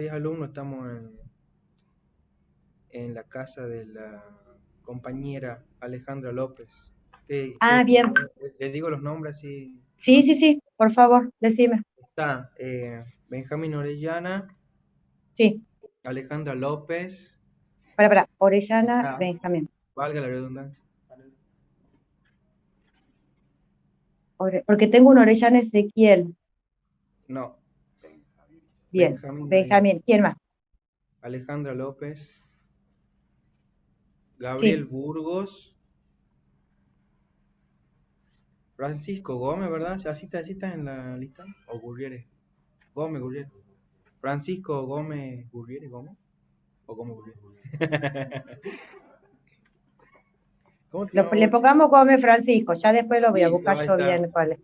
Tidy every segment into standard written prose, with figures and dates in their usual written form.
6 alumnos estamos en la casa de la compañera Alejandra López. Ah, bien. Le digo los nombres así. Sí, sí, sí, por favor, decime. Está Benjamín Orellana, Sí, Alejandra López, para, Orellana, está, Benjamín. valga la redundancia. Porque tengo un Orellana Ezequiel. No, Bien, Benjamín Orellana, Benjamín. ¿Quién más? Alejandra López, Gabriel Sí, Burgos, Francisco Gómez, ¿verdad? Así está en la lista. O Gurriere. Gómez Gurriere. Francisco Gómez Gurriere, Gómez. O Gómez Gurriere. ¿Cómo te llamas Le vos, chico? pongamos Gómez Francisco, ya después lo voy a Listo, buscar ahí yo está. bien cuál es.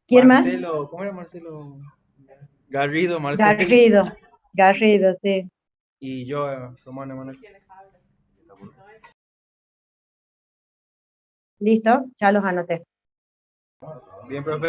¿Quién más? Marcelo, ¿cómo era Marcelo? Garrido, Marcelo. Garrido, Garrido, sí. Y yo, Romano Emanuel. ¿Listo? Ya los anoté. Bien, profe.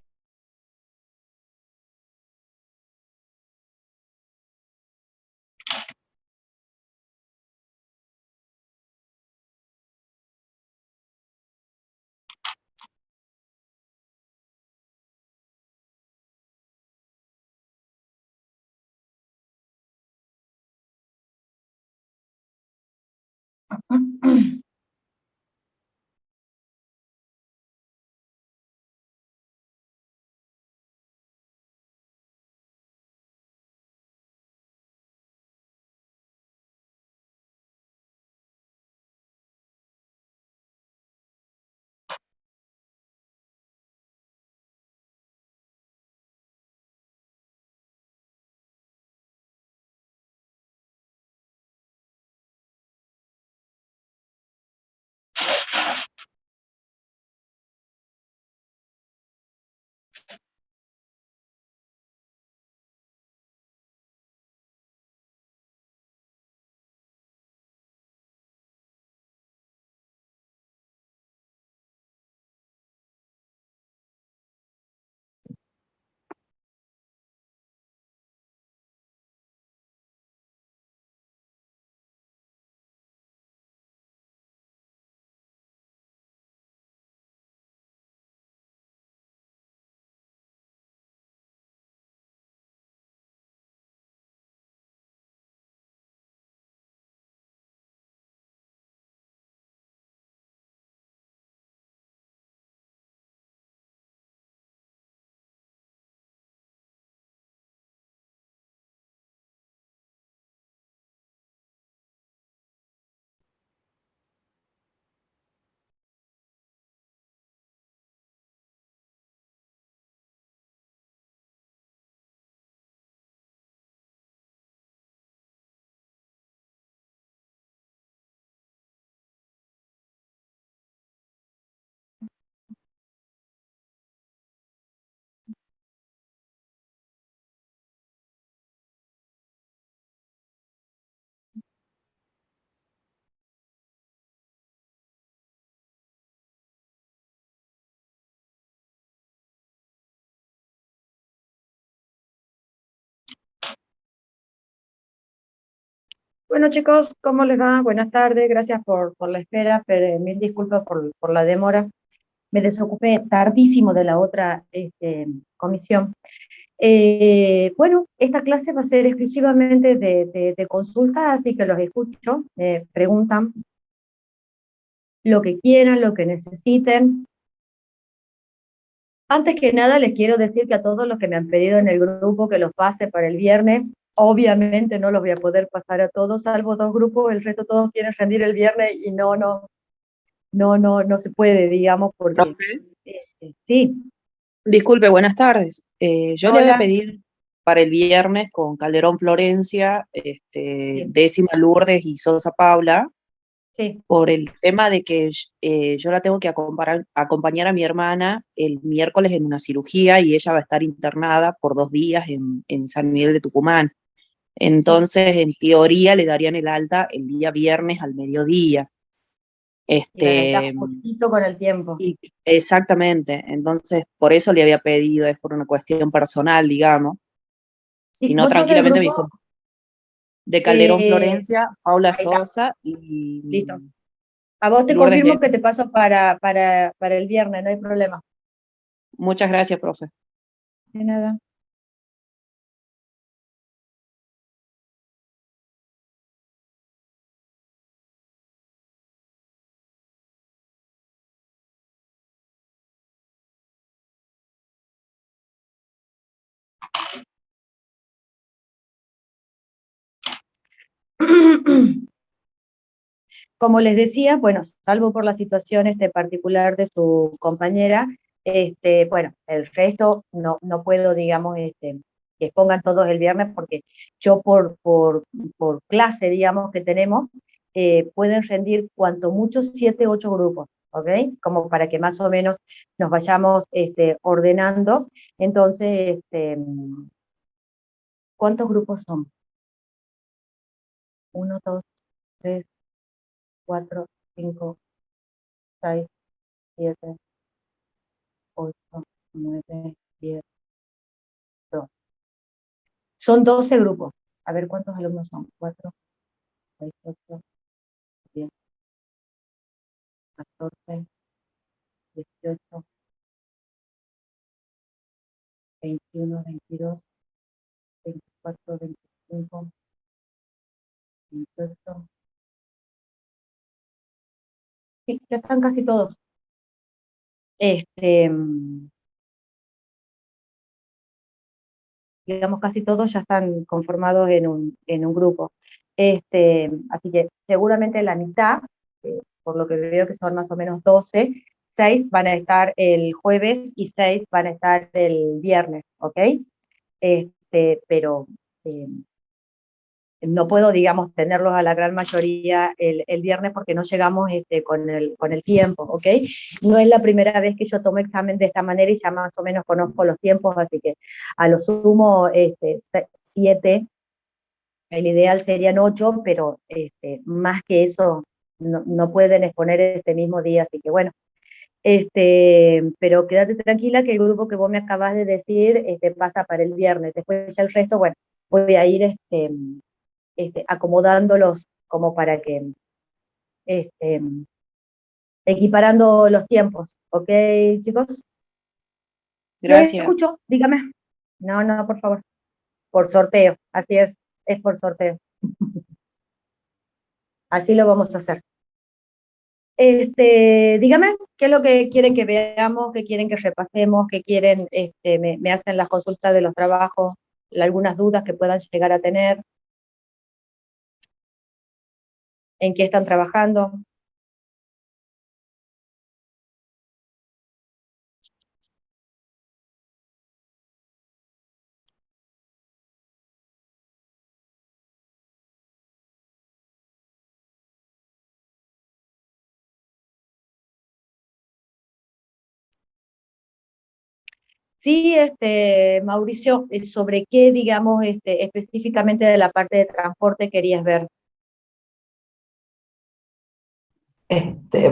Bueno, chicos, ¿cómo les va? Buenas tardes, gracias por la espera, pero mil disculpas por la demora. Me desocupé tardísimo de la otra comisión. Bueno, esta clase va a ser exclusivamente de consulta, así que los escucho, preguntan lo que quieran, lo que necesiten. Antes que nada, les quiero decir que a todos los que me han pedido en el grupo que los pase para el viernes, obviamente no los voy a poder pasar a todos, salvo dos grupos, el resto todos quieren rendir el viernes y no se puede, digamos, porque Profe, sí. disculpe, buenas tardes. Yo le voy a Hola, pedir para el viernes con Calderón Florencia, sí, Décima Lourdes y Sosa Paula, sí, por el tema de que yo la tengo que acompañar a mi hermana el miércoles en una cirugía y ella va a estar internada por 2 días en San Miguel de Tucumán. sí, Entonces, en teoría, le darían el alta el día viernes al mediodía. bien, está Este, justito con el tiempo. Y exactamente, entonces por eso le había pedido, es por una cuestión personal, digamos. Si Sí, no, vos sos del tranquilamente mis grupo, de Calderón eh, Florencia, Paula ahí está, Sosa listo. A vos y te Lourdes confirmo que Gelsi. te paso para el viernes, no hay problema. Muchas gracias, profe. De nada. Como les decía, bueno, salvo por la situación particular de su compañera, bueno, el resto no puedo, digamos, que pongan todos el viernes, porque yo por clase, digamos, que tenemos, pueden rendir cuanto mucho 7, 8 grupos, ¿ok? Como para que más o menos nos vayamos ordenando. Entonces, ¿cuántos grupos son? 1, 2, 3, 4, 5, 6, 7, 8, 9, 10, 12. Son 12 grupos. A ver cuántos alumnos son. 4, 6, 8, 10, 14, 18, 21, 22, 24, 25, 28. Sí, ya están casi todos. Este, mm, digamos, casi todos ya están conformados en un grupo. Así que seguramente la mitad, por lo que veo que son más o menos 12, 6 van a estar el jueves y 6 van a estar el viernes, ¿ok? Pero eh, no puedo, digamos, tenerlos a la gran mayoría el viernes porque no llegamos con el tiempo, ¿ok? No es la primera vez que yo tomo examen de esta manera y ya más o menos conozco los tiempos, así que a lo sumo 7, el ideal serían 8, pero más que eso no pueden exponer este mismo día, así que bueno. Pero quédate tranquila que el grupo que vos me acabas de decir pasa para el viernes. Después ya el resto, bueno, voy a ir acomodándolos como para que este, equiparando los tiempos, ¿ok, chicos? Los Gracias. escucho, dígame. No, no, por favor. Por sorteo, así es por sorteo. Así lo vamos a hacer. Dígame, ¿qué es lo que quieren que veamos, qué quieren que repasemos, qué quieren, me hacen las consultas de los trabajos, algunas dudas que puedan llegar a tener, en qué están trabajando? Sí, Mauricio, ¿sobre qué, digamos, específicamente de la parte de transporte querías ver?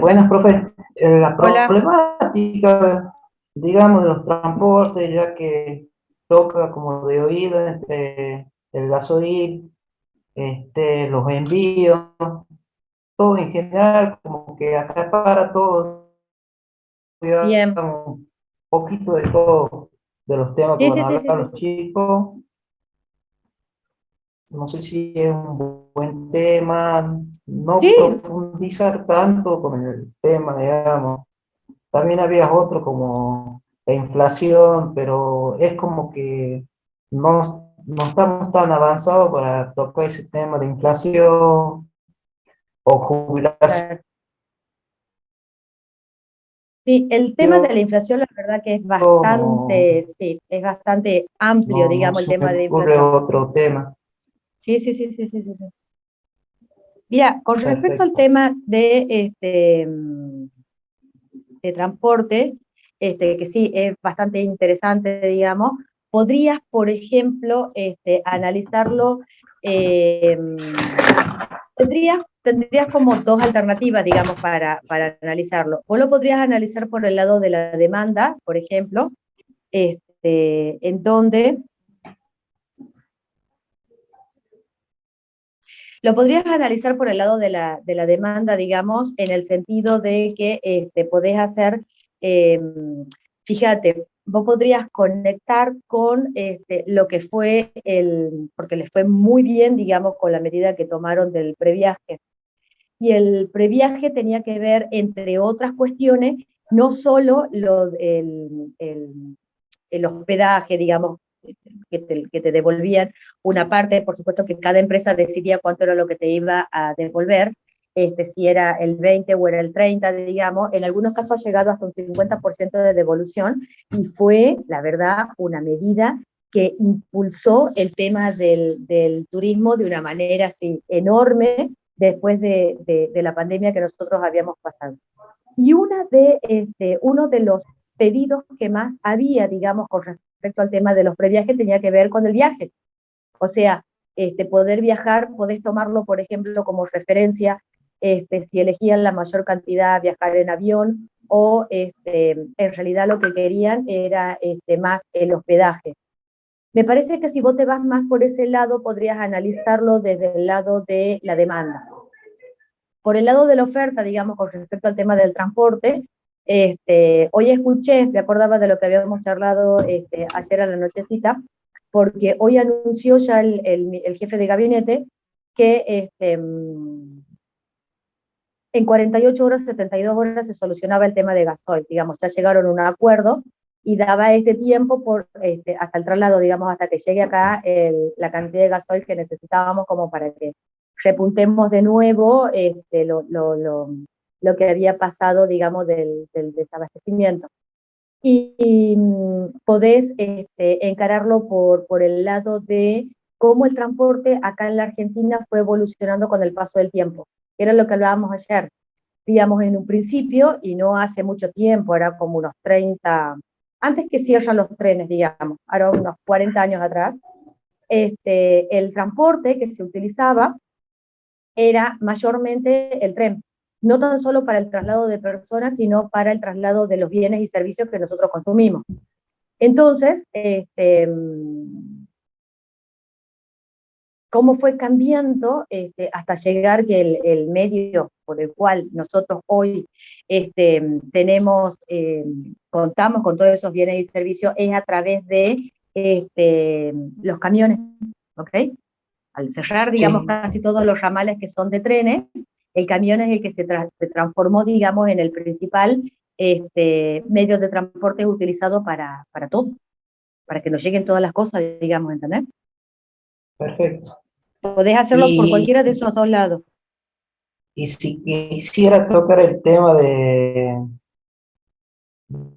Buenas, profe. La Hola, problemática, digamos, de los transportes, ya que toca como de oído entre el gasoil, los envíos, todo en general, como que acapara todo, digamos, bien. un poquito de todo, de los temas que Sí, van sí, a sí, hablar sí, los sí. chicos. No sé si es un buen tema, no Sí, profundizar tanto con el tema, digamos. También había otro como la inflación, pero es como que no estamos tan avanzados para tocar ese tema de inflación o jubilación. claro. Sí, el tema de la inflación, la verdad que es No, bastante, sí, es bastante amplio, no digamos, el se me tema de ocurre inflación. otro tema. Sí, sí, sí, sí, sí, sí, sí. Mira, con respecto al Perfecto. tema de transporte, que sí es bastante interesante, digamos, podrías, por ejemplo, analizarlo, eh, tendrías como dos alternativas, digamos, para analizarlo. Vos lo podrías analizar por el lado de la demanda, por ejemplo, en donde Lo podrías analizar por el lado de la demanda, digamos, en el sentido de que podés hacer, eh, fíjate, vos podrías conectar con lo que fue porque les fue muy bien, digamos, con la medida que tomaron del previaje. Y el previaje tenía que ver, entre otras cuestiones, no solo el hospedaje, digamos, que te devolvían una parte, por supuesto que cada empresa decidía cuánto era lo que te iba a devolver, si era el 20 o era el 30, digamos, en algunos casos ha llegado hasta un 50% de devolución, y fue, la verdad, una medida que impulsó el tema del turismo de una manera así enorme después de la pandemia que nosotros habíamos pasado. Y uno de los pedidos que más había, digamos, con respecto al tema de los previajes tenía que ver con el viaje. O sea, poder viajar, podés tomarlo, por ejemplo, como referencia, si elegían la mayor cantidad, viajar en avión, o en realidad lo que querían era más el hospedaje. Me parece que si vos te vas más por ese lado, podrías analizarlo desde el lado de la demanda. Por el lado de la oferta, digamos, con respecto al tema del transporte, hoy escuché, me acordaba de lo que habíamos charlado ayer a la nochecita, porque hoy anunció ya el jefe de gabinete que en 48 horas, 72 horas se solucionaba el tema de gasoil, digamos, ya llegaron a un acuerdo y daba este tiempo hasta el traslado, digamos, hasta que llegue acá la cantidad de gasoil que necesitábamos como para que repuntemos de nuevo lo que había pasado, digamos, del desabastecimiento. Y podés encararlo por el lado de cómo el transporte acá en la Argentina fue evolucionando con el paso del tiempo. Era lo que hablábamos ayer, digamos, en un principio, y no hace mucho tiempo, era como unos 30, antes que cierran los trenes, digamos, ahora unos 40 años atrás, el transporte que se utilizaba era mayormente el tren, no tan solo para el traslado de personas, sino para el traslado de los bienes y servicios que nosotros consumimos. Entonces, cómo fue cambiando hasta llegar que el medio por el cual nosotros hoy contamos con todos esos bienes y servicios es a través de los camiones, ¿ok? Al cerrar, digamos, Sí, casi todos los ramales que son de trenes, el camión es el que se transformó, digamos, en el principal medio de transporte utilizado para todo, para que nos lleguen todas las cosas, digamos, ¿entendés? perfecto. Podés hacerlo por Y, cualquiera de esos dos lados. y si quisiera tocar el tema de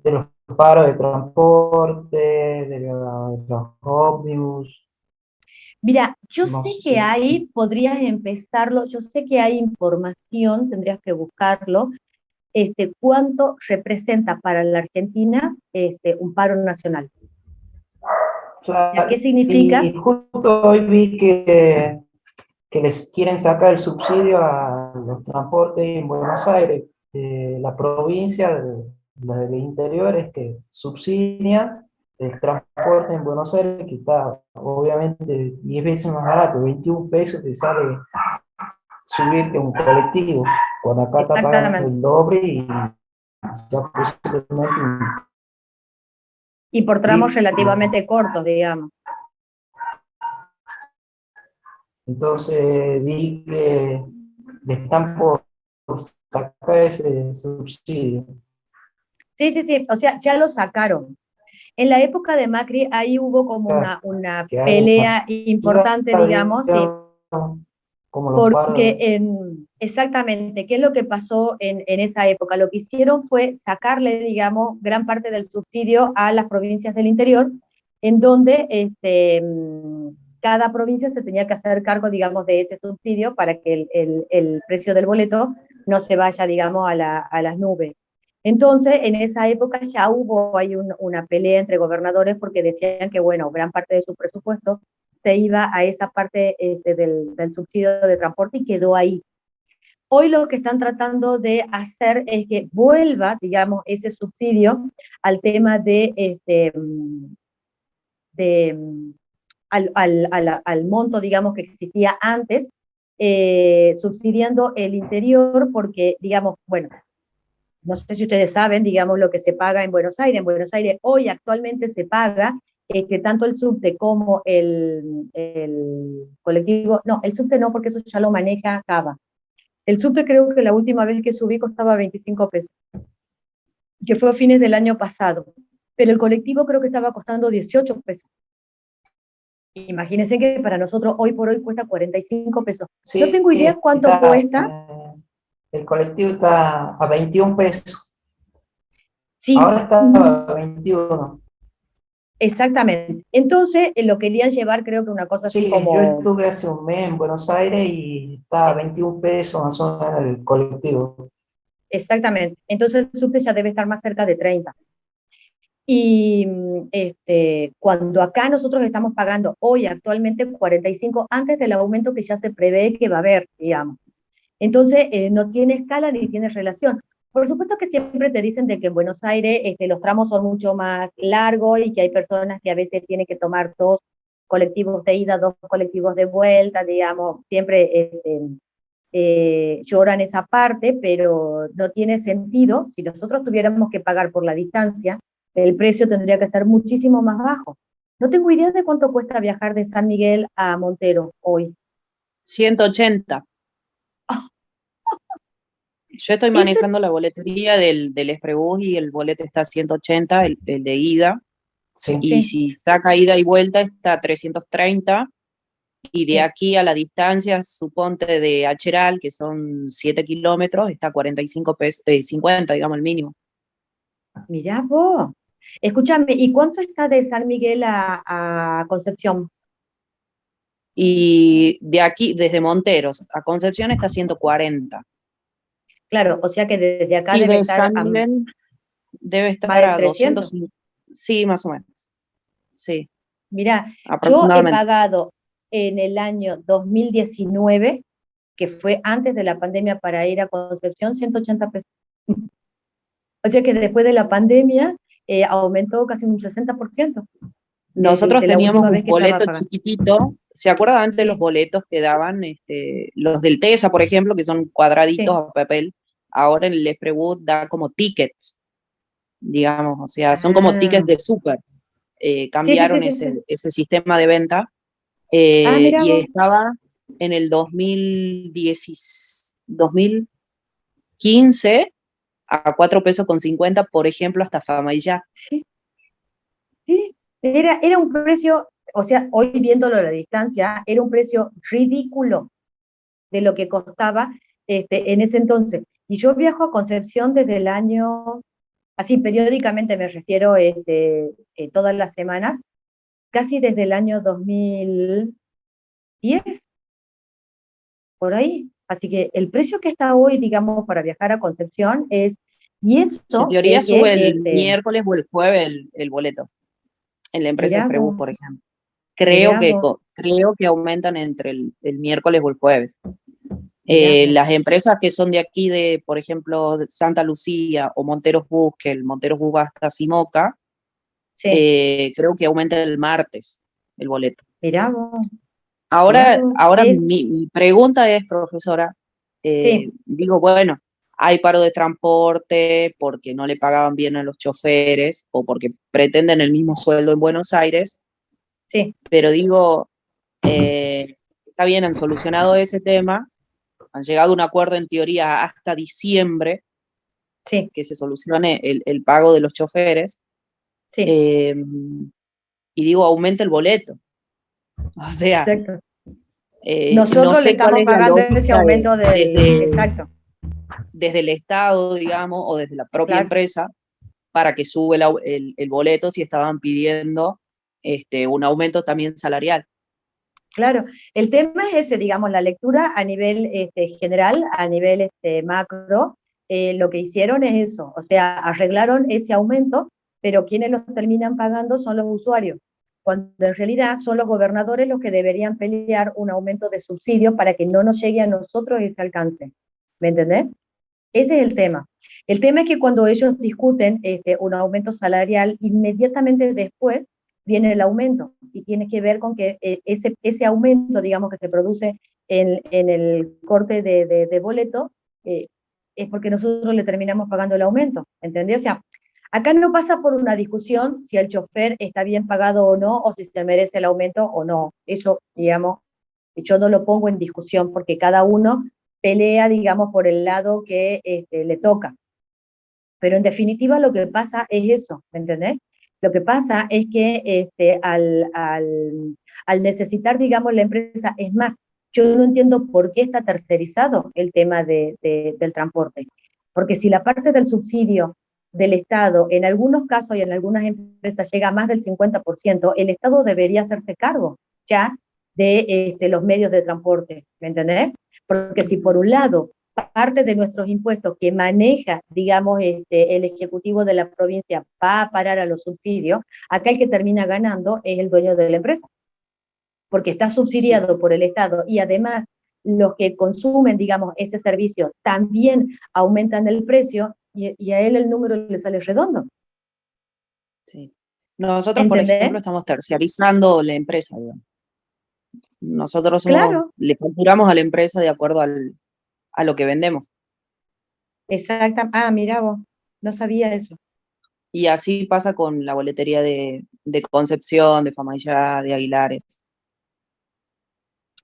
los paros de transporte, de los ómnibus, Mira, yo no sé que sé. hay, podrías empezarlo, yo sé que hay información, tendrías que buscarlo, cuánto representa para la Argentina un paro nacional. ¿Qué Claro, significa? y justo hoy vi que les quieren sacar el subsidio a los transportes en Buenos Aires, la provincia, la del interior, es que subsidia el transporte en Buenos Aires, que está obviamente 10 veces más barato, 21 pesos te sale subirte un colectivo, cuando acá está pagando Exactamente. el doble y ya posiblemente. Y por tramos Y relativamente cortos, digamos. entonces vi que le están por sacar ese subsidio. Sí, sí, sí, o sea, ya lo sacaron. En la época de Macri ahí hubo como Claro, una que hay pelea masiva, importante, digamos, sí, digamos, como los porque paros. exactamente, ¿qué es lo que pasó en esa época? Lo que hicieron fue sacarle, digamos, gran parte del subsidio a las provincias del interior, en donde cada provincia se tenía que hacer cargo, digamos, de ese subsidio para que el precio del boleto no se vaya, digamos, a las nubes. Entonces, en esa época ya hubo ahí una pelea entre gobernadores porque decían que, bueno, gran parte de su presupuesto se iba a esa parte del subsidio de transporte y quedó ahí. Hoy lo que están tratando de hacer es que vuelva, digamos, ese subsidio al tema de al monto, digamos, que existía antes, subsidiando el interior porque, digamos, bueno, no sé si ustedes saben, digamos, lo que se paga en Buenos Aires. En Buenos Aires hoy actualmente se paga tanto el subte como el colectivo, no, el subte no, porque eso ya lo maneja Cava. El subte creo que la última vez que subí costaba 25 pesos, que fue a fines del año pasado, pero el colectivo creo que estaba costando 18 pesos. Imagínense que para nosotros hoy por hoy cuesta 45 pesos. No Sí, tengo idea cuánto cuesta. el colectivo está a 21 pesos. Sí, Ahora está a 21. exactamente. Entonces, lo querían llevar, creo que una cosa así Sí, yo como, estuve hace un mes en Buenos Aires y está a 21 pesos más o menos el colectivo. exactamente. Entonces el subte ya debe estar más cerca de 30. Y cuando acá nosotros estamos pagando hoy actualmente 45 antes del aumento que ya se prevé que va a haber, digamos. Entonces, no tiene escala ni tiene relación. Por supuesto que siempre te dicen de que en Buenos Aires los tramos son mucho más largos y que hay personas que a veces tienen que tomar dos colectivos de ida, dos colectivos de vuelta, digamos, siempre lloran esa parte, pero no tiene sentido. Si nosotros tuviéramos que pagar por la distancia, el precio tendría que ser muchísimo más bajo. No tengo idea de cuánto cuesta viajar de San Miguel a Montero hoy. 180. Ah, Yo estoy ese, manejando la boletería del Express y el boleto está a 180, el de ida, Sí. y sí, si saca ida y vuelta está a 330, y de sí. aquí a la distancia, suponte de Acheral, que son 7 kilómetros, está a 45 pesos, 50, digamos, el mínimo. Mirá vos. Escúchame, ¿y cuánto está de San Miguel a Concepción? Y de aquí, desde Monteros a Concepción está a 140. Claro, o sea que desde acá Y debe de estar San a Miguel debe más estar de a 300. 200, sí, más o menos, sí, Mirá, yo he aproximadamente. pagado en el año 2019, que fue antes de la pandemia, para ir a Concepción, 180 pesos. O sea que después de la pandemia aumentó casi un 60% Nosotros de la teníamos última un vez que estaba boleto pagando. chiquitito. ¿Se acuerdan antes los Sí, boletos que daban, los del TESA, por ejemplo, que son cuadraditos sí. a papel? Ahora el Express da como tickets, digamos, o sea, son como tickets Ah, de súper. sí, sí, sí, Cambiaron sí, sí. ese sistema de venta, Ah, mira y vos. estaba en el 2010, 2015 a 4 pesos con 50, por ejemplo, hasta Fama y ya. Sí, sí. Era un precio, o sea, hoy viéndolo a la distancia, era un precio ridículo de lo que costaba en ese entonces. Y yo viajo a Concepción desde el año, así periódicamente me refiero, todas las semanas, casi desde el año 2010, por ahí. Así que el precio que está hoy, digamos, para viajar a Concepción es, y En eso teoría es sube que, el miércoles o el jueves el boleto, en la empresa mirá Express, vos, por ejemplo. Creo mirá que, vos, creo que aumentan entre el miércoles o el jueves. mirá vos. Las empresas que son de aquí, de, por ejemplo, de Santa Lucía o Monteros Bus, que el Monteros Bus va hasta Simoca, Sí, creo que aumenta el martes el boleto. mirá vos, mirá Ahora, vos. ahora mi pregunta es, profesora, Sí, digo, bueno, hay paro de transporte porque no le pagaban bien a los choferes o porque pretenden el mismo sueldo en Buenos Aires, sí, pero digo, está bien, han solucionado ese tema, han llegado a un acuerdo en teoría hasta diciembre, sí, que se solucione el pago de los choferes, sí, eh, y digo, aumenta el boleto. O sea, exacto. no Nosotros le sé cuál estamos es la pagando ese lógica aumento exacto, desde el Estado, digamos, o desde la propia claro, empresa, para que sube el boleto si estaban pidiendo un aumento también salarial. claro. El tema es ese, digamos, la lectura a nivel general, a nivel macro, lo que hicieron es eso, o sea, arreglaron ese aumento, pero quienes lo terminan pagando son los usuarios, cuando en realidad son los gobernadores los que deberían pelear un aumento de subsidio para que no nos llegue a nosotros ese alcance. ¿Me entendés? Ese es el tema. El tema es que cuando ellos discuten un aumento salarial, inmediatamente después viene el aumento y tiene que ver con que ese aumento, digamos, que se produce en el corte de boleto, es porque nosotros le terminamos pagando el aumento, ¿entendés? O sea, acá no pasa por una discusión si el chofer está bien pagado o no, o si se merece el aumento o no. Eso, digamos, yo no lo pongo en discusión porque cada uno pelea, digamos, por el lado que le toca. Pero en definitiva lo que pasa es eso, ¿me entendés? Lo que pasa es que al necesitar, digamos, la empresa, es más, yo no entiendo por qué está tercerizado el tema del transporte. Porque si la parte del subsidio del Estado, en algunos casos y en algunas empresas llega a más del 50%, el Estado debería hacerse cargo ya de los medios de transporte, ¿me entendés? Porque si por un lado parte de nuestros impuestos que maneja, digamos, el ejecutivo de la provincia va a parar a los subsidios, acá el que termina ganando es el dueño de la empresa, porque está Sí. subsidiado por el Estado y además los que consumen, digamos, ese servicio también aumentan el precio y a él el número le sale redondo. Sí. Nosotros, por ¿Entendés? ejemplo, estamos terciarizando la empresa, digamos. Nosotros Claro, le facturamos a la empresa de acuerdo a lo que vendemos. exacta. Ah, mira vos, no sabía eso. Y así pasa con la boletería de Concepción, de Famayá, de Aguilares.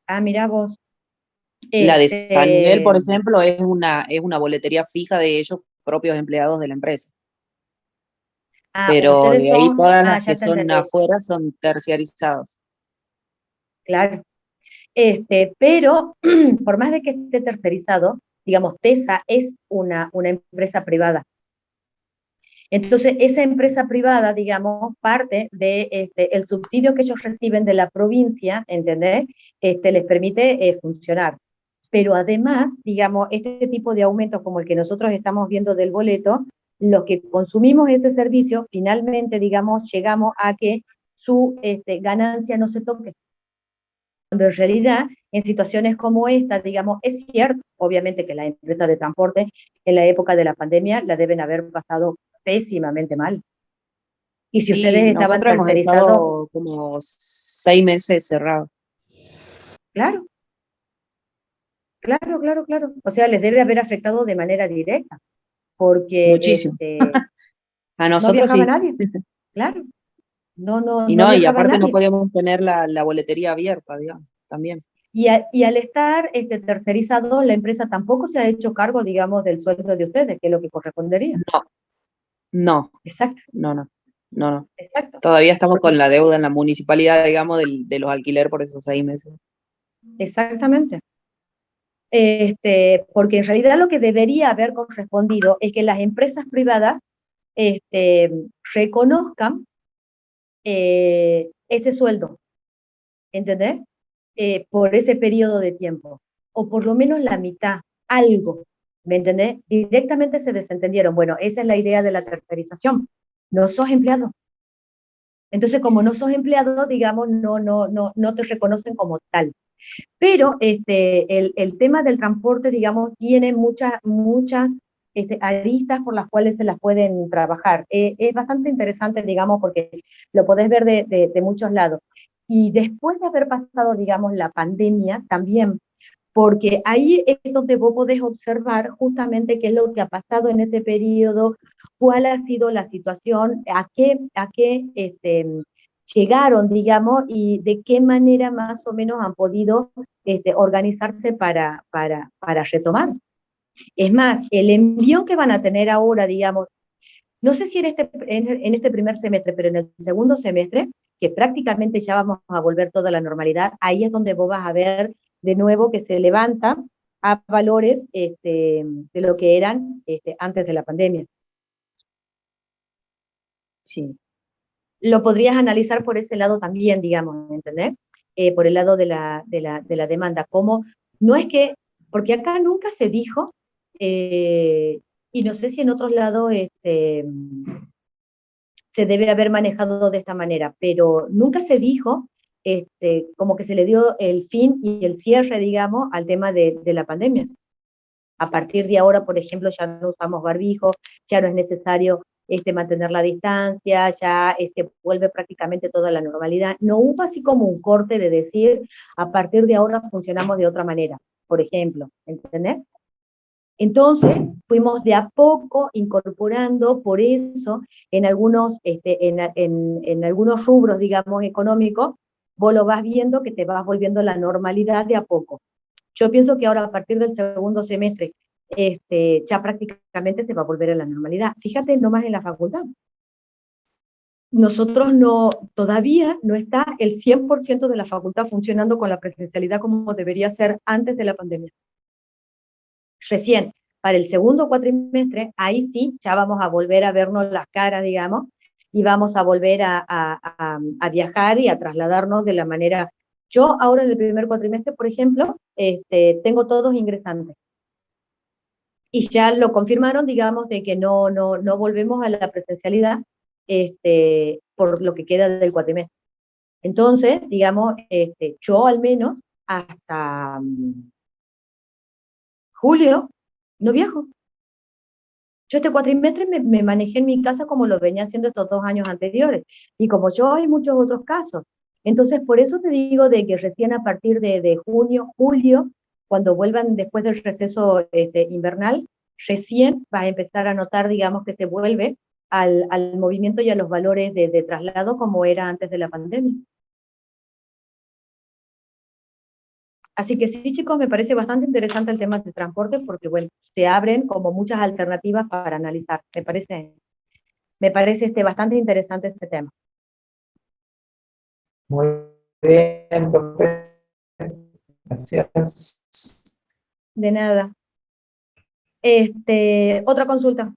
Ah, mira vos. La de San Miguel, Este, por ejemplo, es una boletería fija de ellos, propios empleados de la empresa. Pero ustedes de ahí son, todas las que ya te son entendí, afuera son terciarizados. claro. Pero por más de que esté tercerizado, digamos, TESA es una empresa privada. Entonces, esa empresa privada, digamos, parte de el subsidio que ellos reciben de la provincia, ¿entendés? Les permite funcionar. Pero además, digamos, este tipo de aumentos como el que nosotros estamos viendo del boleto, los que consumimos ese servicio, finalmente, digamos, llegamos a que su ganancia no se toque. Cuando en realidad, en situaciones como esta, digamos, es cierto, obviamente que las empresas de transporte en la época de la pandemia la deben haber pasado pésimamente mal. Y si Sí, ustedes estaban nosotros hemos tercerizados, estado como 6 meses cerrados. claro, claro, claro, claro. O sea, les debe haber afectado de manera directa, porque Muchísimo. A no nosotros viajaba sí. nadie, claro, Y no no, y viajaba aparte no nadie. podíamos tener la boletería abierta, digamos, también. Y al estar tercerizado, la empresa tampoco se ha hecho cargo, digamos, del sueldo de ustedes, que es lo que correspondería. No, no, Exacto, no, no, no, no. exacto. Todavía estamos con Porque, la deuda en la municipalidad, digamos, de los alquileres por esos 6 meses. exactamente. Porque en realidad lo que debería haber correspondido es que las empresas privadas este, reconozcan ese sueldo, ¿entendés? Por ese periodo de tiempo, o por lo menos la mitad, algo, ¿me entendés? Directamente se desentendieron. Bueno, esa es la idea de la tercerización. No sos empleado. Entonces, como no sos empleado, digamos, no te reconocen como tal. Pero el tema del transporte, digamos, tiene muchas aristas por las cuales se las pueden trabajar. Es bastante interesante, digamos, porque lo podés ver de muchos lados. Y después de haber pasado, digamos, la pandemia, también, porque ahí es donde vos podés observar justamente qué es lo que ha pasado en ese periodo, cuál ha sido la situación, a qué llegaron, digamos, y de qué manera más o menos han podido organizarse para retomar. Es más, el envío que van a tener ahora, digamos, no sé si en este primer semestre, pero en el segundo semestre, que prácticamente ya vamos a volver toda la normalidad, ahí es donde vos vas a ver de nuevo que se levanta a valores de lo que eran antes de la pandemia. Sí. Lo podrías analizar por ese lado también, digamos, ¿entendés? Por el lado de la demanda. Como no es que, porque acá nunca se dijo, y no sé si en otros lados se debe haber manejado de esta manera, pero nunca se dijo como que se le dio el fin y el cierre, digamos, al tema de la pandemia. A partir de ahora, por ejemplo, ya no usamos barbijo, ya no es necesario mantener la distancia, ya vuelve prácticamente toda la normalidad. No hubo así como un corte de decir, a partir de ahora funcionamos de otra manera, por ejemplo, ¿entendés? Entonces, fuimos de a poco incorporando, por eso, en algunos, en algunos rubros, digamos, económicos, vos lo vas viendo que te vas volviendo la normalidad de a poco. Yo pienso que ahora, a partir del segundo semestre, ya prácticamente se va a volver a la normalidad. Fíjate nomás en la facultad. Nosotros no, todavía no está el 100% de la facultad funcionando con la presencialidad como debería ser antes de la pandemia. Recién, para el segundo cuatrimestre, ahí sí, ya vamos a volver a vernos las caras, digamos, y vamos a volver a viajar y a trasladarnos de la manera. Yo ahora en el primer cuatrimestre, por ejemplo, tengo todos ingresantes. Y ya lo confirmaron, digamos, de que no volvemos a la presencialidad por lo que queda del cuatrimestre. Entonces, digamos, yo al menos hasta julio no viajo. Yo este cuatrimestre me manejé en mi casa como lo venía haciendo estos 2 años anteriores. Y como yo hay muchos otros casos. Entonces, por eso te digo de que recién a partir de junio, julio, cuando vuelvan después del receso invernal, recién vas a empezar a notar, digamos, que se vuelve al movimiento y a los valores de traslado como era antes de la pandemia. Así que sí, chicos, me parece bastante interesante el tema del transporte porque, bueno, se abren como muchas alternativas para analizar. Me parece bastante interesante este tema. Muy bien, profe. Gracias. De nada. Otra consulta.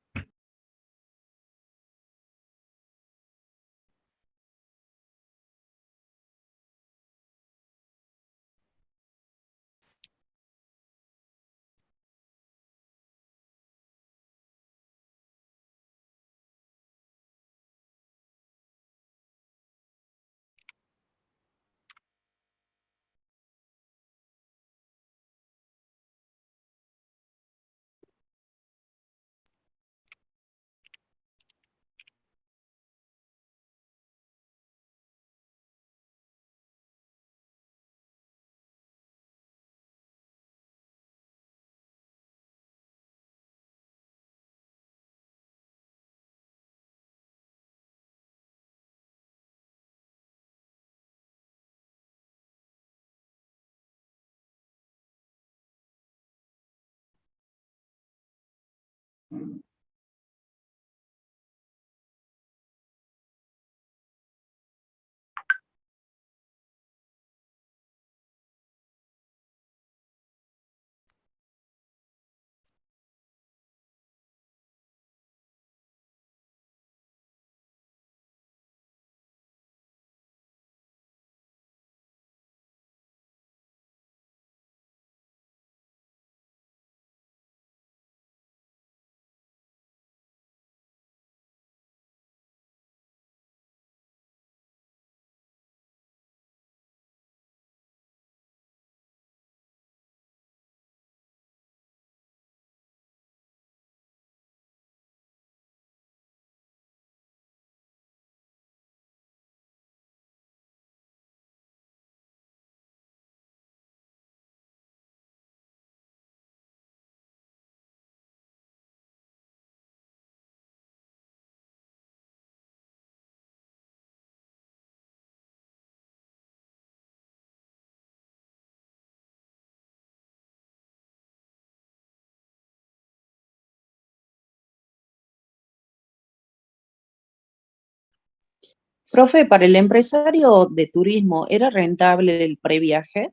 Profe, para el empresario de turismo, ¿era rentable el previaje?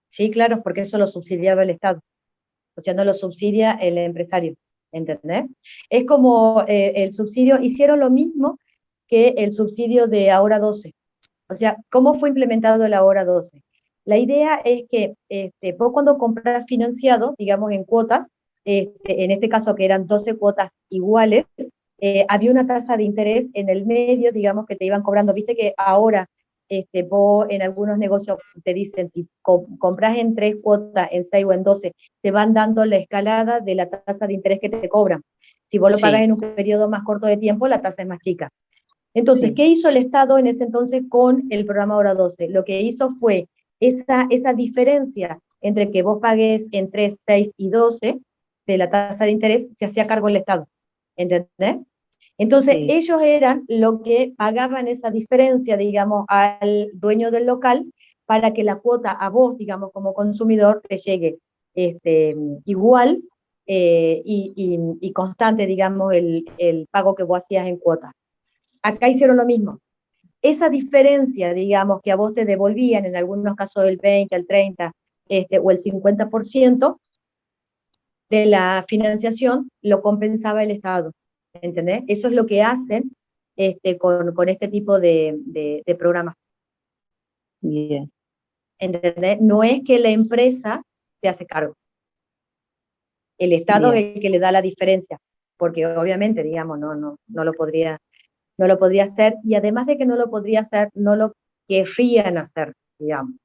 Sí, claro, porque eso lo subsidiaba el Estado. O sea, no lo subsidia el empresario. ¿Entendés? Es como el subsidio, hicieron lo mismo que el subsidio de Ahora 12. O sea, ¿cómo fue implementado el Ahora 12? La idea es que vos cuando compras financiado, digamos en cuotas, en este caso que eran 12 cuotas iguales, había una tasa de interés en el medio, digamos, que te iban cobrando. Viste que ahora vos en algunos negocios te dicen, si compras en 3 cuotas, en 6 o en 12, te van dando la escalada de la tasa de interés que te cobran. Si vos lo pagás Sí, en un periodo más corto de tiempo, la tasa es más chica. Entonces, sí, ¿qué hizo el Estado en ese entonces con el programa Hora 12? Lo que hizo fue esa diferencia entre que vos pagues entre 6 y 12 de la tasa de interés, se hacía cargo el Estado. ¿Entendés? Entonces, sí, ellos eran lo que pagaban esa diferencia, digamos, al dueño del local para que la cuota a vos, digamos, como consumidor, te llegue igual y constante, digamos, el pago que vos hacías en cuotas. Acá hicieron lo mismo. Esa diferencia, digamos, que a vos te devolvían, en algunos casos el 20, el 30, o el 50% de la financiación, lo compensaba el Estado. ¿Entendés? Eso es lo que hacen con este tipo de programas. bien, ¿Entendés? No es que la empresa se hace cargo. El Estado bien. es el que le da la diferencia, porque obviamente, digamos, no lo podría hacer, y además de que no lo podría hacer, no lo querrían hacer, digamos,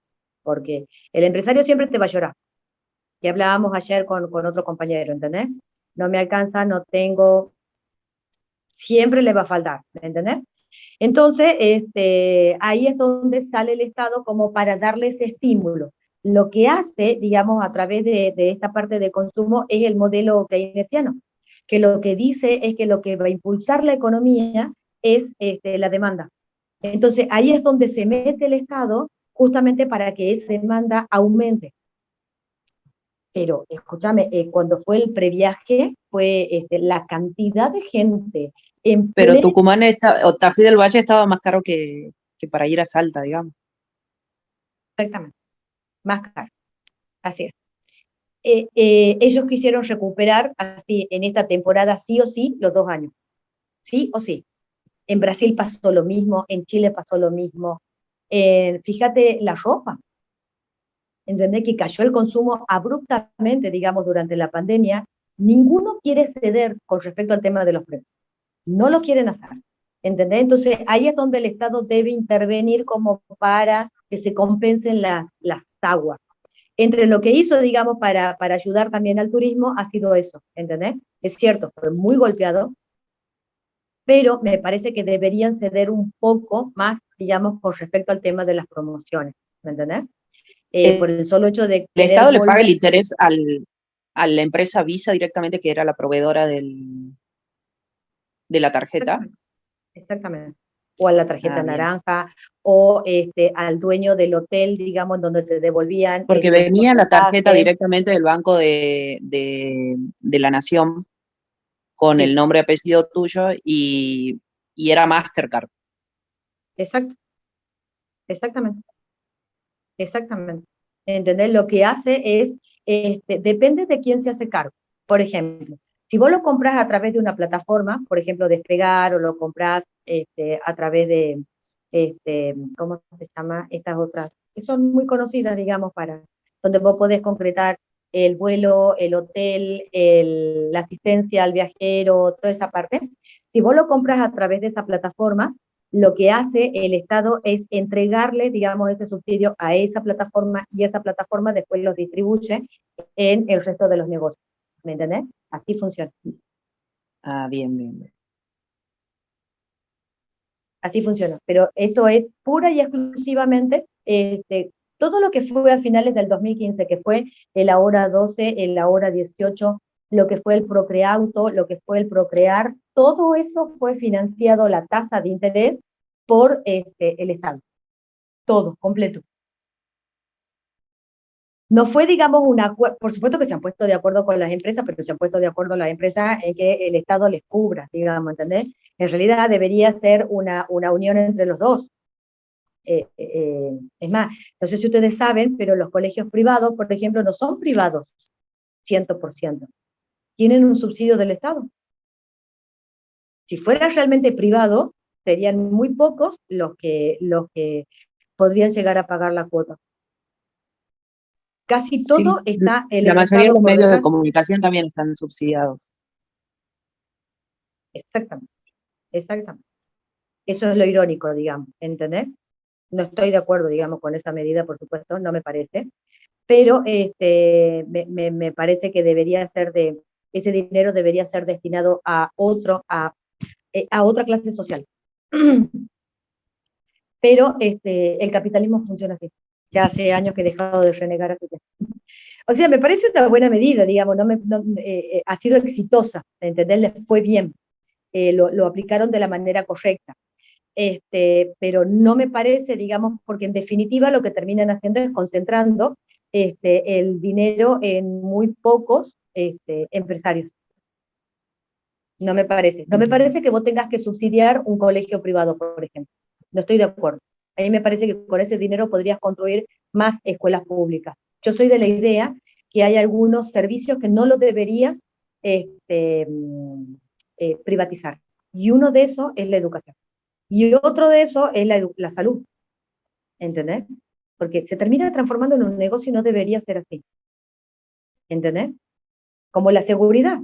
porque el empresario siempre te va a llorar, que hablábamos ayer con otro compañero, ¿entendés? No me alcanza, no tengo, siempre le va a faltar, ¿entendés? Entonces, ahí es donde sale el Estado como para darle ese estímulo. Lo que hace, digamos, a través de esta parte de consumo es el modelo keynesiano, que lo que dice es que lo que va a impulsar la economía es la demanda. Entonces, ahí es donde se mete el Estado justamente para que esa demanda aumente. Pero escúchame, cuando fue el previaje, fue la cantidad de gente en Pero pleno. Tucumán está, o Tafí del Valle estaba más caro que para ir a Salta, digamos. Exactamente, más caro, así es. Ellos quisieron recuperar así en esta temporada sí o sí los 2 años, sí o sí. En Brasil pasó lo mismo, en Chile pasó lo mismo. Fíjate la ropa, ¿entendés? Que cayó el consumo abruptamente, digamos, durante la pandemia. Ninguno quiere ceder con respecto al tema de los precios. No lo quieren hacer. ¿Entendés? Entonces ahí es donde el Estado debe intervenir como para que se compensen las aguas. Entre lo que hizo, digamos, para ayudar también al turismo, ha sido eso, ¿entendés? Es cierto, fue muy golpeado, pero me parece que deberían ceder un poco más, digamos, con respecto al tema de las promociones, ¿me entendés? Por El, el solo hecho de el querer Estado le paga el volver. interés a la empresa Visa directamente, que era la proveedora de la tarjeta. Exactamente, exactamente. O a la Ah, tarjeta bien. naranja, o al dueño del hotel, digamos, donde te devolvían Porque los venía la tarjeta porcentajes. directamente del Banco de la Nación con el Sí, nombre y apellido tuyo y era Mastercard. exacto, exactamente. Exactamente. ¿Entendés? Lo que hace es, depende de quién se hace cargo. Por ejemplo, si vos lo compras a través de una plataforma, por ejemplo, Despegar, o lo compras a través de, ¿cómo se llama? Estas otras, que son muy conocidas, digamos, donde vos podés concretar el vuelo, el hotel, la asistencia al viajero, toda esa parte. Si vos lo compras a través de esa plataforma, lo que hace el Estado es entregarle, digamos, ese subsidio a esa plataforma, y esa plataforma después los distribuye en el resto de los negocios. ¿Me entendés? Así funciona. Ah, bien, bien, bien. Así funciona. Pero esto es pura y exclusivamente todo lo que fue a finales del 2015, que fue el Ahora 12, el Ahora 18, lo que fue el Procreauto, lo que fue el Procrear, todo eso fue financiado, la tasa de interés, por el Estado. Todo, completo. No fue, digamos, por supuesto que se han puesto de acuerdo con las empresas, pero se han puesto de acuerdo las empresas en que el Estado les cubra, digamos, ¿entendés? En realidad debería ser una unión entre los dos. Es más, no sé si ustedes saben, pero los colegios privados, por ejemplo, no son privados 100%. Tienen un subsidio del Estado. Si fuera realmente privado, serían muy pocos los que podrían llegar a pagar la cuota. Casi Sí, todo está el la mayoría de Estado los por medios de detrás. comunicación también están subsidiados. Exactamente, exactamente. Eso es lo irónico, digamos, ¿entendés? No estoy de acuerdo, digamos, con esa medida, por supuesto, no me parece, pero me parece que debería ser ese dinero debería ser destinado a otra clase social. Pero el capitalismo funciona así. Ya hace años que he dejado de renegar así. O sea, me parece una buena medida, digamos, ha sido exitosa, ¿entendés? Les fue bien, lo aplicaron de la manera correcta. Pero no me parece, digamos, porque en definitiva lo que terminan haciendo es concentrando el dinero en muy pocos empresarios. No me parece. No me parece que vos tengas que subsidiar un colegio privado, por ejemplo. No estoy de acuerdo. A mí me parece que con ese dinero podrías construir más escuelas públicas. Yo soy de la idea que hay algunos servicios que no los deberías privatizar. Y uno de esos es la educación. Y otro de eso es la salud. ¿Entendés? Porque se termina transformando en un negocio y no debería ser así. ¿Entendés? Como la seguridad.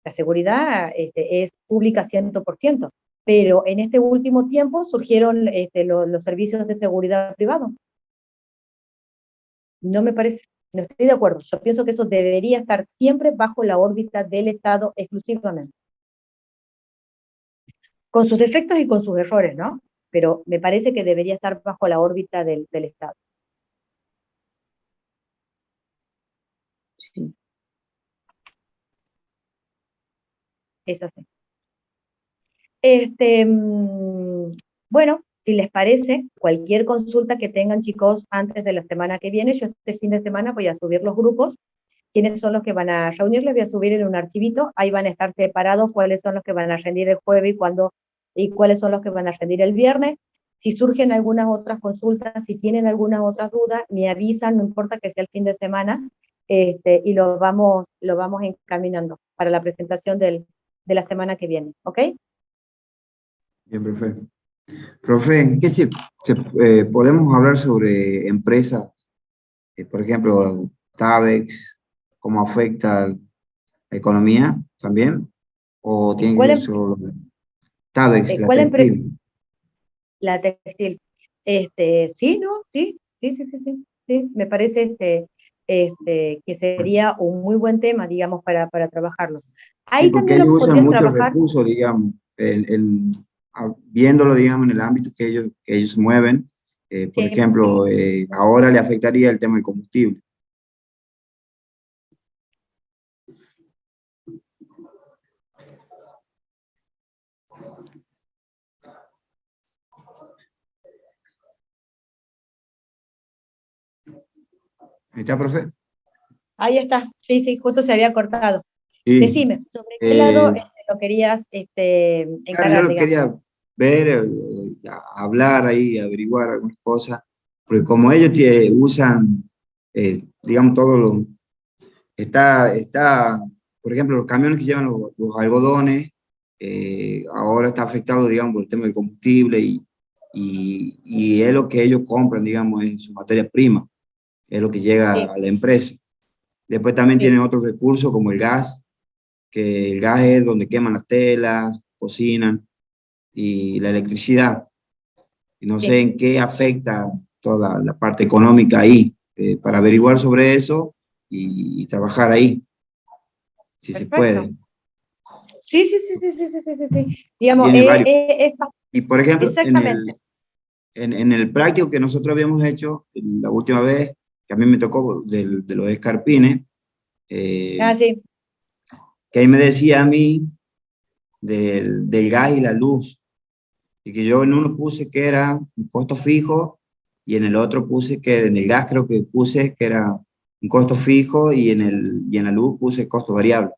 La seguridad es pública 100%, pero en este último tiempo surgieron los servicios de seguridad privados. No me parece, no estoy de acuerdo. Yo pienso que eso debería estar siempre bajo la órbita del Estado exclusivamente. Con sus defectos y con sus errores, ¿no? Pero me parece que debería estar bajo la órbita del Estado. Sí. Es así. Bueno, si les parece, cualquier consulta que tengan, chicos, antes de la semana que viene, yo este fin de semana voy a subir los grupos, quiénes son los que van a reunir, les voy a subir en un archivito, ahí van a estar separados cuáles son los que van a rendir el jueves y cuáles son los que van a rendir el viernes. Si surgen algunas otras consultas, si tienen alguna otra duda, me avisan, no importa que sea el fin de semana, y lo vamos encaminando para la presentación de la semana que viene, ¿ok? Bien, perfecto. Profe, ¿qué podemos hablar sobre empresas, por ejemplo, TABEX, cómo afecta la economía también? ¿O tiene que ser solo TABEX, la ¿Cuál empresa? textil? La textil. Sí, ¿no? Sí, me parece que sería un muy buen tema, digamos, para trabajarlo. Sí, Ahí porque también ellos lo usan podrías muchos trabajar. recursos, digamos, viéndolo, digamos, en el ámbito que ellos mueven. Por Sí. ejemplo, ahora le afectaría el tema del combustible. ¿Ahí está, profe? Ahí está. Sí, justo se había cortado. Sí. Decime, ¿sobre qué lado lo querías Claro, yo encarar, lo digamos? quería ver, hablar ahí, averiguar algunas cosas, porque como ellos usan, digamos, todo lo, por ejemplo, los camiones que llevan los algodones, ahora está afectado, digamos, por el tema del combustible y es lo que ellos compran, digamos, en su materia prima, es lo que llega Sí, a la empresa. Después también sí, tienen otros recursos como el gas, que el gas es donde queman las telas, cocinan, y la electricidad. Y no sé sí. en qué afecta toda la parte económica ahí, para averiguar sobre eso y trabajar ahí, si se Perfecto. puede. Sí. Digamos, Tiene varios. Y por ejemplo, exactamente. en el práctico que nosotros habíamos hecho la última vez, que a mí me tocó de los escarpines, Sí. que ahí me decía a mí del gas y la luz, y que yo en uno puse que era un costo fijo y en el otro puse que en el gas creo que puse que era un costo fijo y en la luz puse costo variable.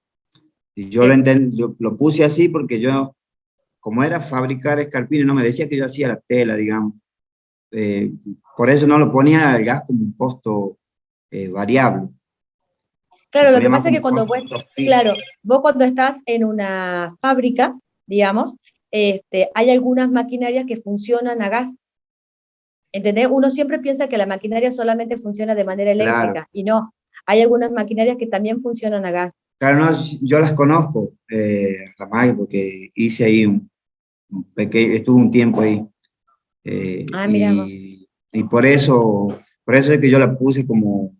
Y yo Sí. yo lo puse así porque yo, como era fabricar escarpines, no me decía que yo hacía la tela, digamos. Por eso no lo ponía el gas como un costo variable. Lo Claro, lo ponía que más pasa es como que un cuando costo fijo. claro, vos cuando estás en una fábrica, digamos, hay algunas maquinarias que funcionan a gas. ¿Entendés? Uno siempre piensa que la maquinaria solamente funciona de manera Claro. eléctrica, y no. Hay algunas maquinarias que también funcionan a gas. Claro, no, yo las conozco, Ramay, porque hice ahí un pequeño, estuve un tiempo ahí. Mira vos. Y por eso es que yo la puse como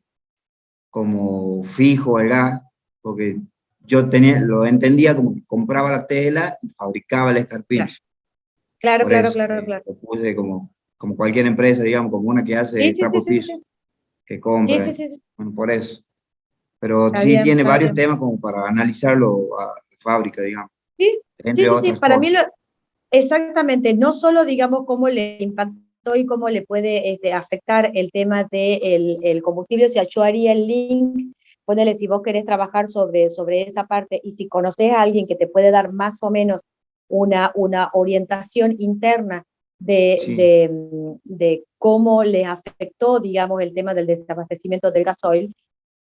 fijo el gas, porque yo tenía, lo entendía como que compraba la tela y fabricaba el escarpín. Claro, Por claro, eso, claro, claro. lo puse como cualquier empresa, digamos, como una que Sí, hace sí, sí, trapo sí, piso, sí. que Sí, sí, compra. sí, sí. Bueno, por eso. Pero Está sí bien, tiene está varios bien. temas como para analizarlo a la fábrica, digamos, Sí, sí, entre sí, sí. otras Para mí, cosas. exactamente, no solo, digamos, cómo le impactó y cómo le puede afectar el tema del el combustible, o sea, yo haría el link, ponele si vos querés trabajar sobre esa parte, y si conoces a alguien que te puede dar más o menos una orientación interna Sí, de cómo les afectó, digamos, el tema del desabastecimiento del gasoil,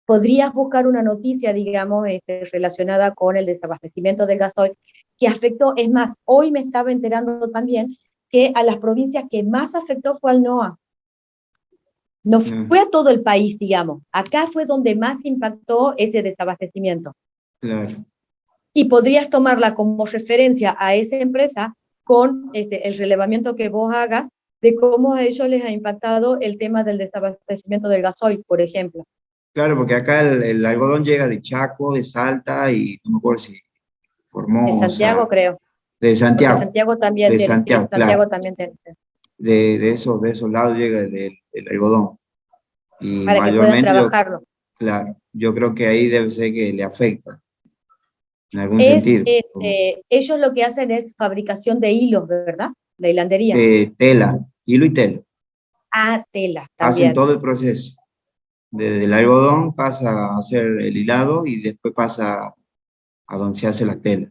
podrías buscar una noticia, digamos, relacionada con el desabastecimiento del gasoil, que afectó, es más, hoy me estaba enterando también que a las provincias que más afectó fue al NOA. No mm, fue a todo el país, digamos. Acá fue donde más impactó ese desabastecimiento. claro. Y podrías tomarla como referencia a esa empresa con el relevamiento que vos hagas de cómo a ellos les ha impactado el tema del desabastecimiento del gasoil, por ejemplo. Claro, porque acá el algodón llega de Chaco, de Salta y no me acuerdo si De Santiago, Formosa, creo. de Porque Santiago, Santiago también de tiene, sí, Santiago, Santiago claro. también tiene, De esos lados llega el algodón. Y para que puedan mayormente yo, trabajarlo. claro, yo creo que ahí debe ser que le afecta, en algún sentido. Ellos lo que hacen es fabricación de hilos, ¿verdad? La hilandería. Tela, hilo y tela. Ah, tela, Hacen también. todo el proceso. Desde el algodón pasa a hacer el hilado y después pasa a donde se hace la tela.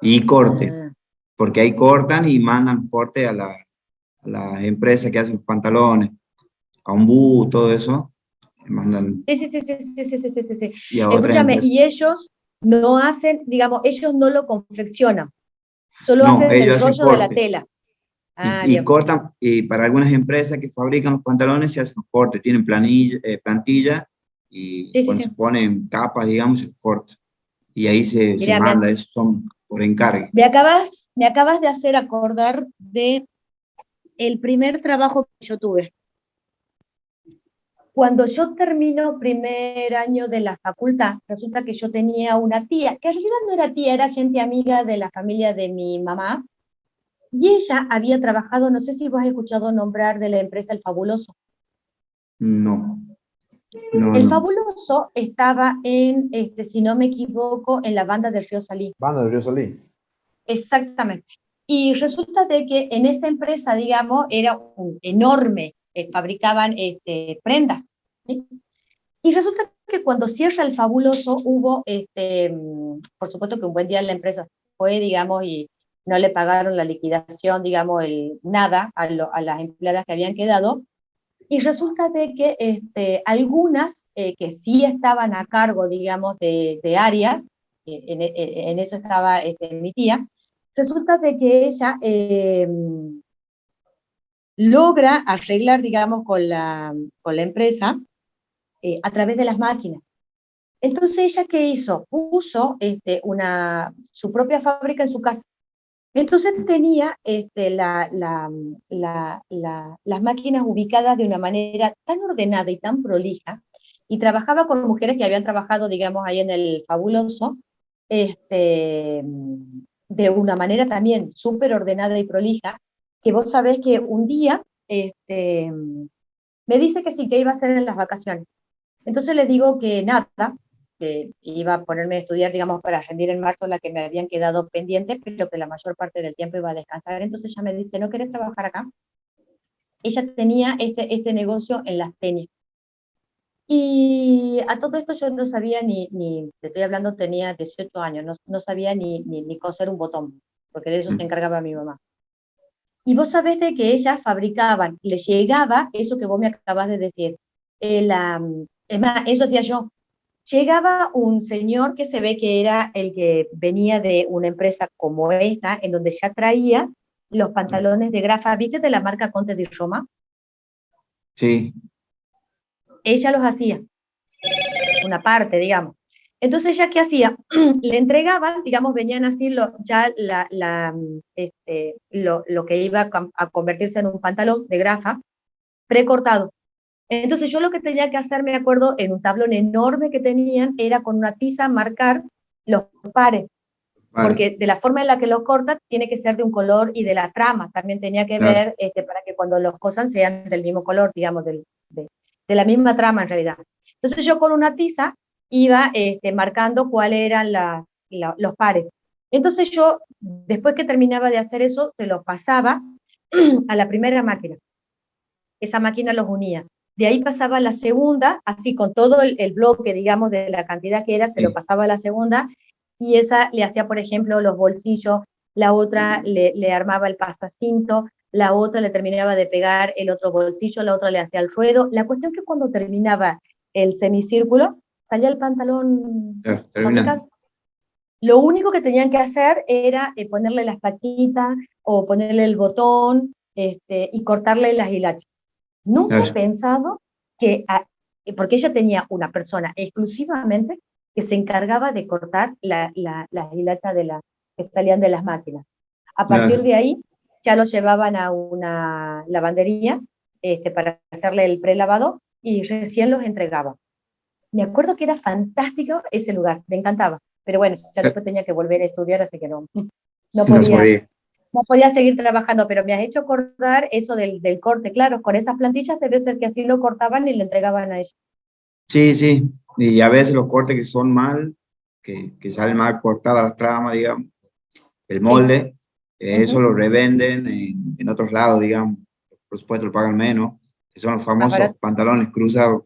Y corte, Ah. porque ahí cortan y mandan corte a las empresas que hacen los pantalones, a un bus, todo eso, mandan, Sí, sí, sí, sí, sí, sí, sí, sí, sí, sí. y a otras Escúchame, empresas. y ellos no hacen, digamos, ellos no lo confeccionan, solo No, hacen el ellos hacen rollo de la corte. tela. Ah, Y bien. cortan, y para algunas empresas que fabrican los pantalones se hacen los cortes, tienen plantilla y Sí, sí, cuando se sí. ponen capas, digamos, se corta. Y ahí se Mirá, manda, eso son por encargo. me acabas de hacer acordar de el primer trabajo que yo tuve. Cuando yo termino primer año de la facultad, resulta que yo tenía una tía, que en realidad no era tía, era gente amiga de la familia de mi mamá, y ella había trabajado, no sé si vos has escuchado nombrar de la empresa El Fabuloso. No, no, El no. Fabuloso estaba en, si no me equivoco, en la banda del Río Salí. Banda del Río Solí. Exactamente. Y resulta de que en esa empresa, digamos, era un enorme, fabricaban prendas, ¿sí? Y resulta que cuando cierra el Fabuloso hubo, por supuesto que un buen día la empresa fue, digamos, y no le pagaron la liquidación, digamos, nada a las empleadas que habían quedado. Y resulta de que algunas que sí estaban a cargo, digamos, de áreas, en eso estaba mi tía, resulta de que ella logra arreglar, digamos, con la empresa a través de las máquinas. Entonces, ¿ella qué hizo? Puso su propia fábrica en su casa. Entonces tenía las máquinas ubicadas de una manera tan ordenada y tan prolija, y trabajaba con mujeres que habían trabajado, digamos, ahí en el Fabuloso, de una manera también súper ordenada y prolija, que vos sabés que un día me dice que sí, que iba a hacer en las vacaciones. Entonces le digo que nada, que iba a ponerme a estudiar, digamos, para rendir en marzo la que me habían quedado pendiente, pero que la mayor parte del tiempo iba a descansar. Entonces ella me dice, ¿no querés trabajar acá? Ella tenía este negocio en Las Tenis. Y a todo esto yo no sabía te estoy hablando, tenía 18 años, no sabía ni coser un botón, porque de eso se Mm. encargaba mi mamá. Y vos sabés de que ellas fabricaban, le llegaba eso que vos me acabas de decir. Es más, eso hacía yo. Llegaba un señor que se ve que era el que venía de una empresa como esta, en donde ya traía los pantalones de grafa, ¿viste? De la marca Conte di Roma. Sí, Ella los hacía, una parte, digamos. Entonces, ¿ella qué hacía? Le entregaban, digamos, venían así lo que iba a convertirse en un pantalón de grafa precortado. Entonces yo lo que tenía que hacer, me acuerdo, en un tablón enorme que tenían, era con una tiza marcar los pares, Vale, porque de la forma en la que los corta tiene que ser de un color y de la trama también tenía que claro, ver para que cuando los cosan sean del mismo color, digamos, de la misma trama en realidad. Entonces yo con una tiza iba marcando cuáles eran los pares. Entonces yo, después que terminaba de hacer eso, se los pasaba a la primera máquina. Esa máquina los unía. De ahí pasaba a la segunda, así con todo el bloque, digamos, de la cantidad que era, se lo sí, pasaba a la segunda, y esa le hacía, por ejemplo, los bolsillos, la otra le armaba el pasacinto, la otra le terminaba de pegar el otro bolsillo, la otra le hacía el ruedo. La cuestión es que cuando terminaba el semicírculo, salía el pantalón ya, termina. fabricado. Lo único que tenían que hacer era ponerle las pachitas o ponerle el botón y cortarle las hilachas. Nunca he Claro, pensado que, porque ella tenía una persona exclusivamente que se encargaba de cortar las hilachas que salían de las máquinas. A partir claro, de ahí ya lo llevaban a una lavandería para hacerle el prelavado y recién los entregaba. Me acuerdo que era fantástico ese lugar, me encantaba. Pero bueno, ya después tenía que volver a estudiar, así que no no se podía, podía. no podía seguir trabajando, pero me has hecho acordar eso del corte, claro, con esas plantillas debe ser que así lo cortaban y le entregaban a ella. Sí, sí, y a veces los cortes que son mal, que salen mal cortadas las tramas, digamos, el Sí, molde, eso ujú, lo revenden en otros lados, digamos, por supuesto lo pagan menos, que son los más famosos barato. pantalones cruzados,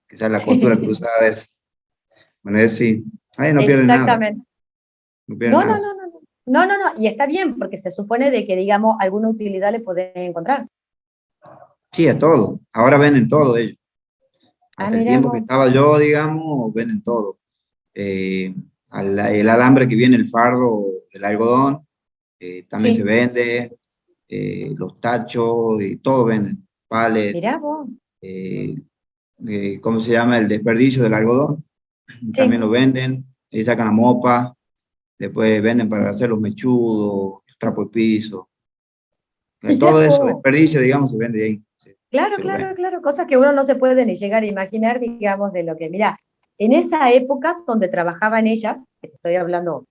que sale la costura Sí, cruzada, es, bueno, es sí, ahí no pierden nada, exactamente. no pierden No, no, nada. no, no, no. No, no, no, y está bien, porque se supone de que, digamos, alguna utilidad le pueden encontrar. Sí, a todo, ahora venden todo ellos, Ah, hasta el mira tiempo que vos. estaba yo, digamos, venden todo. Eh, el alambre que viene, el fardo, el algodón, también se Sí, vende, los tachos y todo venden, palet, mira vos. eh, ¿cómo se llama? El desperdicio del algodón, también Sí, lo venden, y sacan la mopa, después venden para hacer los mechudos, los trapos de piso, mira todo eso, vos. desperdicio, digamos, se vende ahí, Claro, se lo claro, vende. claro, cosas que uno no se puede ni llegar a imaginar, digamos, de lo que, mira, en esa época donde trabajaban ellas, que te estoy hablando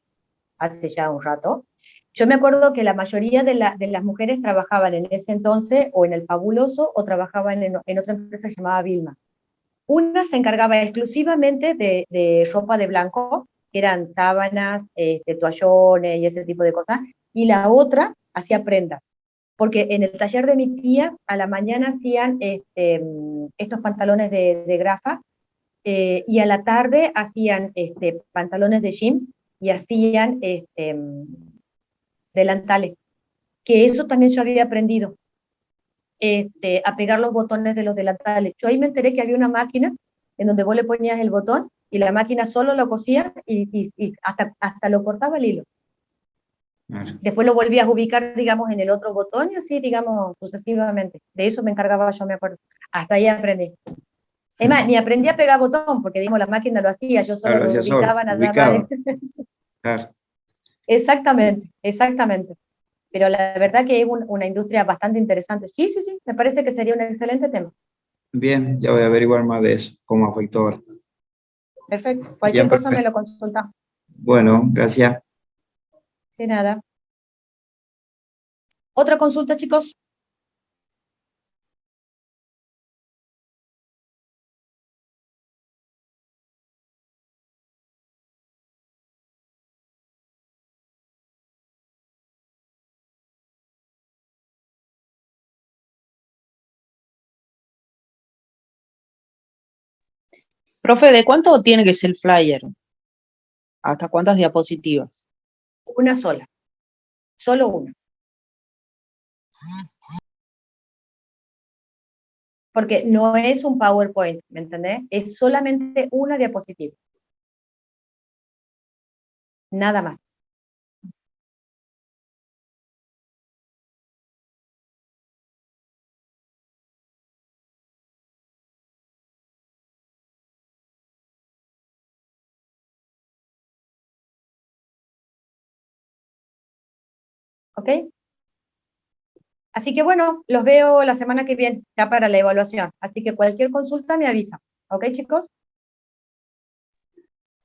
hace ya un rato, yo me acuerdo que la mayoría de las mujeres trabajaban en ese entonces o en el Fabuloso o trabajaban en otra empresa llamada Vilma. Una se encargaba exclusivamente de ropa de blanco, que eran sábanas, toallones y ese tipo de cosas, y la otra hacía prendas porque en el taller de mi tía a la mañana hacían estos pantalones de grafa y a la tarde hacían pantalones de jean y hacían delantales, que eso también yo había aprendido a pegar los botones de los delantales. Yo ahí me enteré que había una máquina en donde vos le ponías el botón y la máquina solo lo cosía y hasta lo cortaba el hilo. Claro. Después lo volvías a ubicar, digamos, en el otro botón y así, digamos, sucesivamente. De eso me encargaba yo, me acuerdo. Hasta ahí aprendí. Es más, ni aprendí a pegar botón, porque, digamos, la máquina lo hacía, yo solo Claro, lo hacía solo, ubicaba nada más. ubicado, claro, Exactamente, exactamente. Pero la verdad que es una industria bastante interesante. Sí, sí, sí, me parece que sería un excelente tema. bien, ya voy a averiguar más de eso, cómo afectó ahora. Perfecto. Bien, Cualquier cosa me perfecto. lo consulta. Bueno, gracias. De nada. Otra consulta, chicos. Profe, ¿de cuánto tiene que ser el flyer? ¿Hasta cuántas diapositivas? Una sola. Solo una. Porque no es un PowerPoint, ¿me entendés? Es solamente una diapositiva. Nada más. ¿Ok? Así que bueno, los veo la semana que viene, ya para la evaluación. Así que cualquier consulta me avisa. ¿Ok, chicos?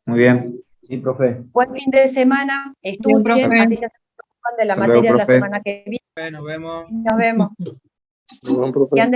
Muy bien. Sí, profe. Buen fin de semana, estudien, profe. así ya se ocupan de la Hasta luego, materia de la profe. semana que viene. Nos vemos. Nos vemos. Perdón, profe. Que anden